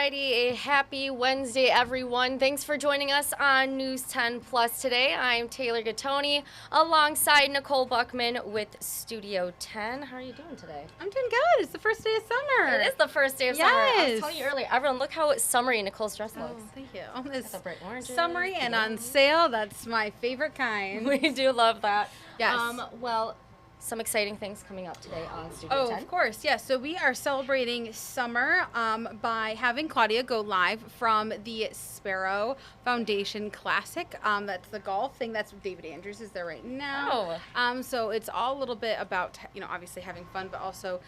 righty, a happy Wednesday, everyone. Thanks for joining us on News 10 Plus today. I'm Taylor Gattoni alongside Nicole Buchmann with Studio 10. How are you doing today? I'm doing good. It's the first day of summer. It is the first day of summer. I was telling you earlier, everyone, look how summery Nicole's dress looks. Oh, thank you. It's the bright orange. Summery and on sale. That's my favorite kind. We do love that. Yes. Well, some exciting things coming up today on Studio 10. Oh, of course, yes. So we are celebrating summer by having Claudia go live from the Sparrow Foundation Classic. That's the golf thing. That's David Andrews is there right now. Oh. So it's all a little bit about, obviously having fun, but also,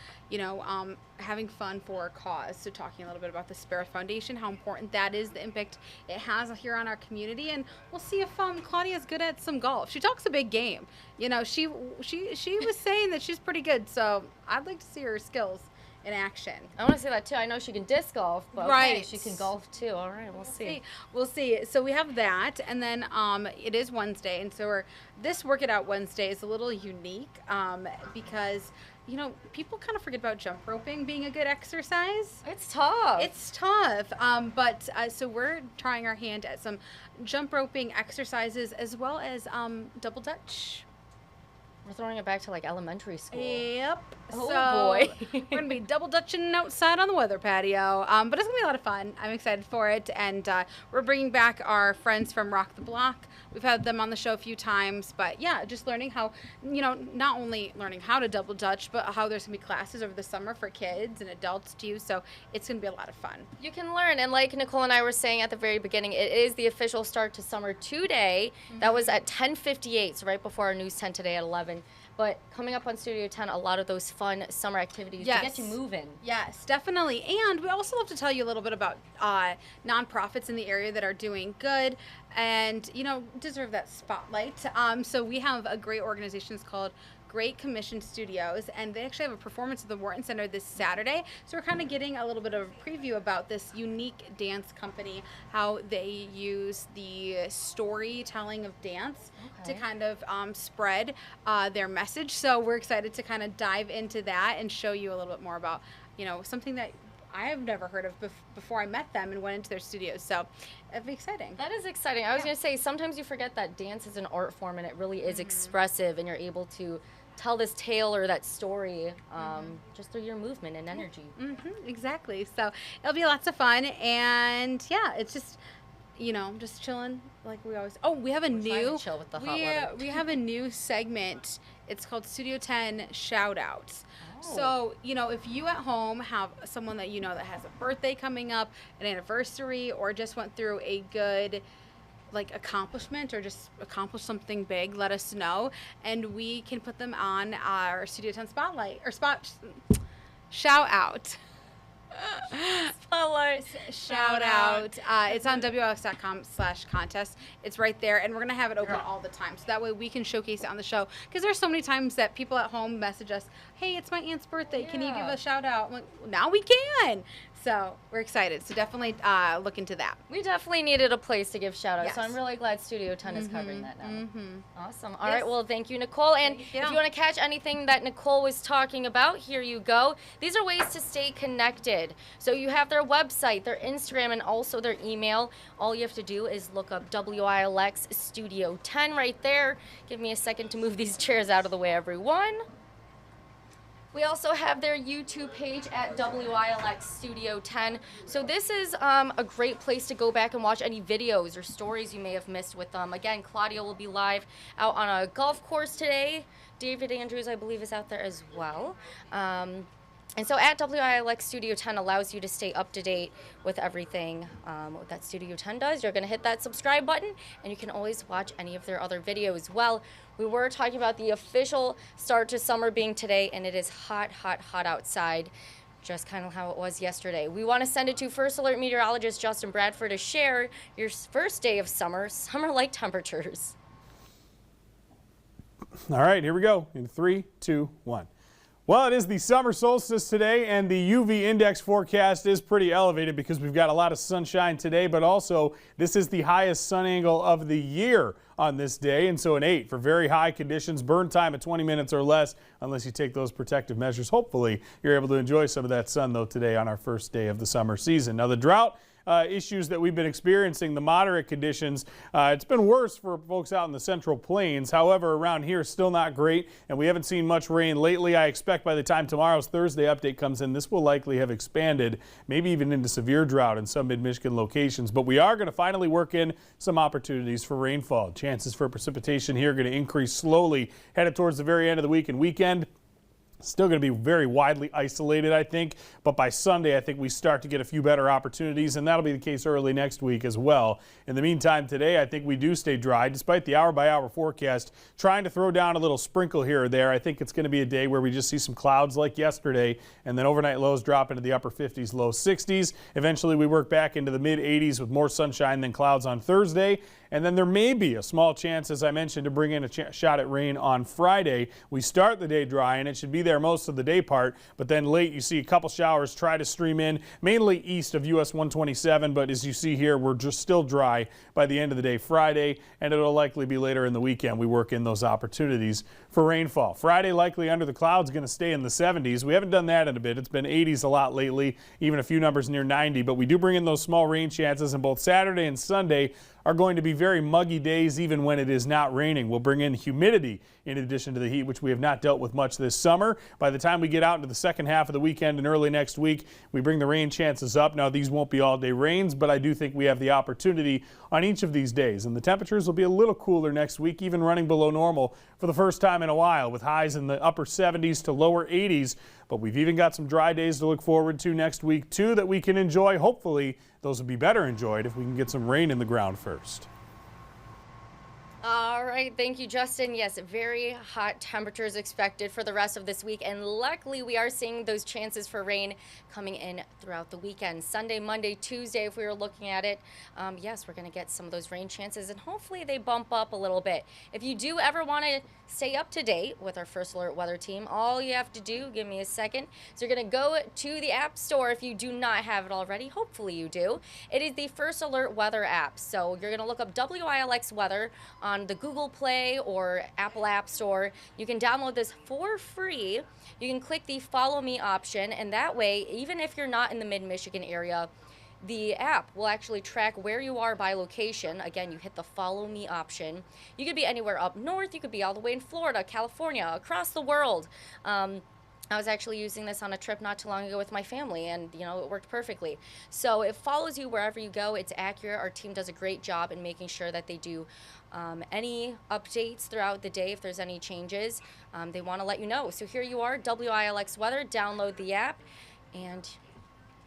having fun for a cause. So talking a little bit about the Sparrow Foundation, how important that is, the impact it has here on our community, and we'll see if Claudia's good at some golf. She talks a big game. She was saying that she's pretty good, so I'd like to see her skills in action. I want to say that too. I know she can disc golf, but right. Okay, she can golf too. All right, we'll see. We'll see. So we have that, and then it is Wednesday, and so this Work It Out Wednesday is a little unique because people kind of forget about jump roping being a good exercise. It's tough. It's tough. But so we're trying our hand at some jump roping exercises as well as double dutch. We're throwing it back to like elementary school. Yep. Oh, so boy. we're going to be double dutching outside on the weather patio. But it's going to be a lot of fun. I'm excited for it. And we're bringing back our friends from Rock the Block. We've had them on the show a few times. But yeah, just learning how, not only learning how to double dutch, but how there's going to be classes over the summer for kids and adults too. So it's going to be a lot of fun. You can learn. And like Nicole and I were saying at the very beginning, it is the official start to summer today. Mm-hmm. That was at 10:58, so right before our News 10 today at 11. But coming up on Studio 10, a lot of those fun summer activities to get you moving. Yes, definitely. And we also love to tell you a little bit about nonprofits in the area that are doing good and, deserve that spotlight. So we have a great organization. It's called Great Commission Studios, and they actually have a performance at the Wharton Center this Saturday. So we're kind of getting a little bit of a preview about this unique dance company, how they use the storytelling of dance to kind of spread their message. So we're excited to kind of dive into that and show you a little bit more about, something that I have never heard of before I met them and went into their studios. So it'll be exciting. That is exciting. I was going to say, sometimes you forget that dance is an art form and it really is expressive, and you're able to tell this tale or that story just through your movement and energy. Exactly. So it'll be lots of fun. And yeah, it's just, just chilling like we always. Oh, we have a new chill with the hot weather. We have a new segment. It's called Studio 10 Shout Outs. So, if you at home have someone that that has a birthday coming up, an anniversary, or just went through a good accomplishment or just accomplished something big, let us know, and we can put them on our Studio 10 spotlight or shout out. Spotlight. Shout out. It's on WLX.com/contest. It's right there, and we're going to have it open all the time. So that way we can showcase it on the show. Because there's so many times that people at home message us, hey, it's my aunt's birthday. Can you give a shout out? I'm like, now we can. So we're excited. So definitely look into that. We definitely needed a place to give shout outs. So I'm really glad Studio 10 is covering that now. Awesome. All right. Well, thank you, Nicole. And if you want to catch anything that Nicole was talking about, here you go. These are ways to stay connected. So you have their website, their Instagram, and also their email. All you have to do is look up WILX Studio 10 right there. Give me a second to move these chairs out of the way, everyone. We also have their YouTube page at WILX Studio 10. So this is a great place to go back and watch any videos or stories you may have missed with them. Again, Claudia will be live out on a golf course today. David Andrews, I believe, is out there as well. And so at WILX Studio 10 allows you to stay up to date with everything that Studio 10 does. You're going to hit that subscribe button, and you can always watch any of their other videos. Well, we were talking about the official start to summer being today, and it is hot, hot, hot outside, just kind of how it was yesterday. We want to send it to First Alert Meteorologist Justin Bradford to share your first day of summer-like temperatures. All right, here we go in 3, 2, 1. Well, it is the summer solstice today, and the UV index forecast is pretty elevated because we've got a lot of sunshine today, but also this is the highest sun angle of the year on this day, and so an 8 for very high conditions, burn time at 20 minutes or less unless you take those protective measures. Hopefully, you're able to enjoy some of that sun, though, today on our first day of the summer season. Now, the drought issues that we've been experiencing, the moderate conditions, it's been worse for folks out in the Central Plains. However, around here, still not great, and we haven't seen much rain lately. I expect by the time tomorrow's Thursday update comes in, this will likely have expanded, maybe even into severe drought in some mid-Michigan locations. But we are going to finally work in some opportunities for rainfall. Chances for precipitation here are going to increase slowly, headed towards the very end of the week and weekend. Still going to be very widely isolated, I think, but by Sunday, I think we start to get a few better opportunities, and that'll be the case early next week as well. In the meantime, today, I think we do stay dry, despite the hour-by-hour forecast, trying to throw down a little sprinkle here or there. I think it's going to be a day where we just see some clouds like yesterday, and then overnight lows drop into the upper 50s, low 60s. Eventually, we work back into the mid-80s with more sunshine than clouds on Thursday. And then there may be a small chance, as I mentioned, to bring in a shot at rain on Friday. We start the day dry, and it should be there most of the day part, but then late you see a couple showers try to stream in, mainly east of US 127, but as you see here, we're just still dry by the end of the day Friday, and it'll likely be later in the weekend we work in those opportunities for rainfall. Friday, likely under the clouds, going to stay in the 70s. We haven't done that in a bit. It's been 80s a lot lately, even a few numbers near 90, but we do bring in those small rain chances, and both Saturday and Sunday are going to be very muggy days even when it is not raining. We'll bring in humidity in addition to the heat, which we have not dealt with much this summer. By the time we get out into the second half of the weekend and early next week, we bring the rain chances up. Now, these won't be all-day rains, but I do think we have the opportunity on each of these days. And the temperatures will be a little cooler next week, even running below normal for the first time in a while, with highs in the upper 70s to lower 80s. But we've even got some dry days to look forward to next week, too, that we can enjoy. Hopefully, those will be better enjoyed if we can get some rain in the ground first. All right, thank you, Justin. Yes, very hot temperatures expected for the rest of this week, and luckily we are seeing those chances for rain coming in throughout the weekend. Sunday, Monday, Tuesday, if we were looking at it, yes, we're going to get some of those rain chances, and hopefully they bump up a little bit. If you do ever want to stay up to date with our First Alert Weather team, all you have to do, give me a second, so you're going to go to the App Store if you do not have it already. Hopefully you do. It is the First Alert Weather app, so you're going to look up WILX Weather on the Google Play or Apple App Store. You can download this for free. You can click the Follow Me option, and that way, even if you're not in the mid-Michigan area, the app will actually track where you are by location. Again, you hit the Follow Me option. You could be anywhere up north. You could be all the way in Florida, California, across the world. I was actually using this on a trip not too long ago with my family, and it worked perfectly. So it follows you wherever you go. It's accurate. Our team does a great job in making sure that they do any updates throughout the day. If there's any changes, they want to let you know. So here you are, WILX Weather. Download the app, and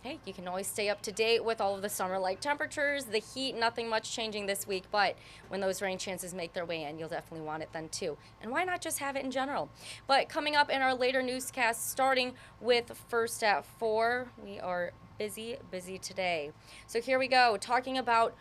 hey, you can always stay up to date with all of the summer-like temperatures, the heat. Nothing much changing this week, but when those rain chances make their way in, you'll definitely want it then too. And why not just have it in general? But coming up in our later newscast, starting with First at 4, we are busy today. So here we go, talking about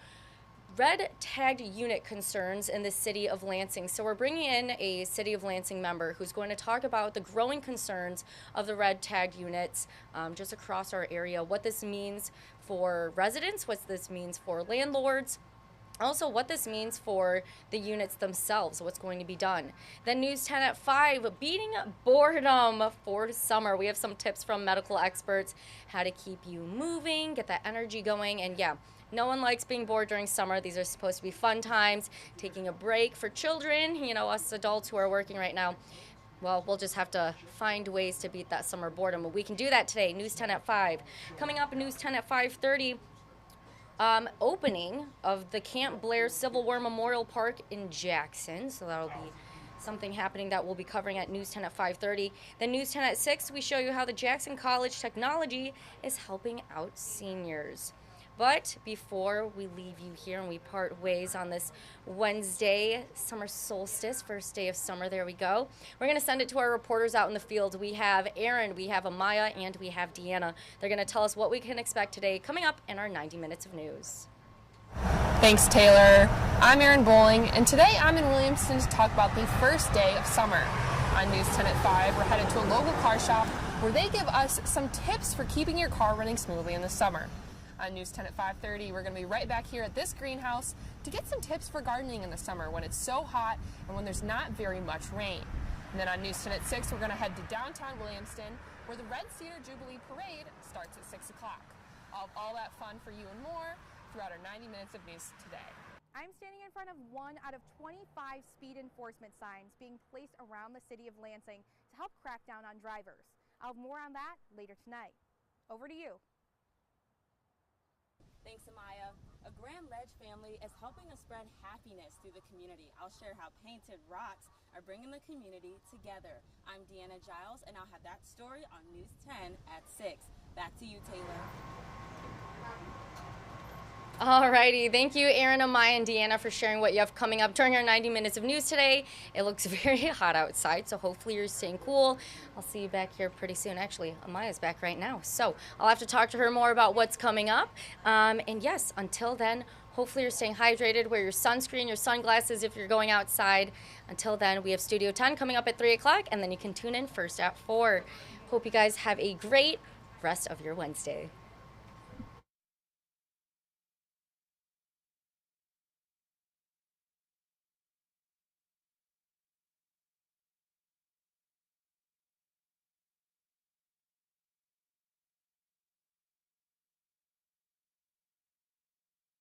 red tagged unit concerns in the city of Lansing. So we're bringing in a city of Lansing member who's going to talk about the growing concerns of the red tagged units just across our area, what this means for residents, what this means for landlords, also what this means for the units themselves, what's going to be done. Then News 10 at 5, beating boredom for summer. We have some tips from medical experts, how to keep you moving, get that energy going, and yeah, no one likes being bored during summer. These are supposed to be fun times, taking a break for children, us adults who are working right now. Well, we'll just have to find ways to beat that summer boredom. But we can do that today. News 10 at 5. Coming up in News 10 at 5:30, opening of the Camp Blair Civil War Memorial Park in Jackson. So that'll be something happening that we'll be covering at News 10 at 5:30. Then News 10 at 6, we show you how the Jackson College technology is helping out seniors. But before we leave you here and we part ways on this Wednesday, summer solstice, first day of summer, there we go. We're going to send it to our reporters out in the field. We have Aaron, we have Amaya, and we have Deanna. They're going to tell us what we can expect today coming up in our 90 minutes of news. Thanks, Taylor. I'm Aaron Bowling, and today I'm in Williamston to talk about the first day of summer. on News 10 at 5, we're headed to a local car shop where they give us some tips for keeping your car running smoothly in the summer. On News 10 at 5:30, we're going to be right back here at this greenhouse to get some tips for gardening in the summer when it's so hot and when there's not very much rain. And then on News 10 at 6, we're going to head to downtown Williamston, where the Red Cedar Jubilee Parade starts at 6 o'clock. All that fun for you and more throughout our 90 minutes of news today. I'm standing in front of 1 out of 25 speed enforcement signs being placed around the city of Lansing to help crack down on drivers. I'll have more on that later tonight. Over to you. Thanks, Amaya. A Grand Ledge family is helping us spread happiness through the community. I'll share how painted rocks are bringing the community together. I'm Deanna Giles, and I'll have that story on News 10 at 6. Back to you, Taylor. Alrighty, thank you, Aaron, Amaya, and Deanna for sharing what you have coming up during our 90 minutes of news today. It looks very hot outside, so hopefully you're staying cool. I'll see you back here pretty soon. Actually, Amaya's back right now, so I'll have to talk to her more about what's coming up. And yes, until then, hopefully you're staying hydrated. Wear your sunscreen, your sunglasses if you're going outside. Until then, we have Studio 10 coming up at 3 o'clock, and then you can tune in first at 4. Hope you guys have a great rest of your Wednesday.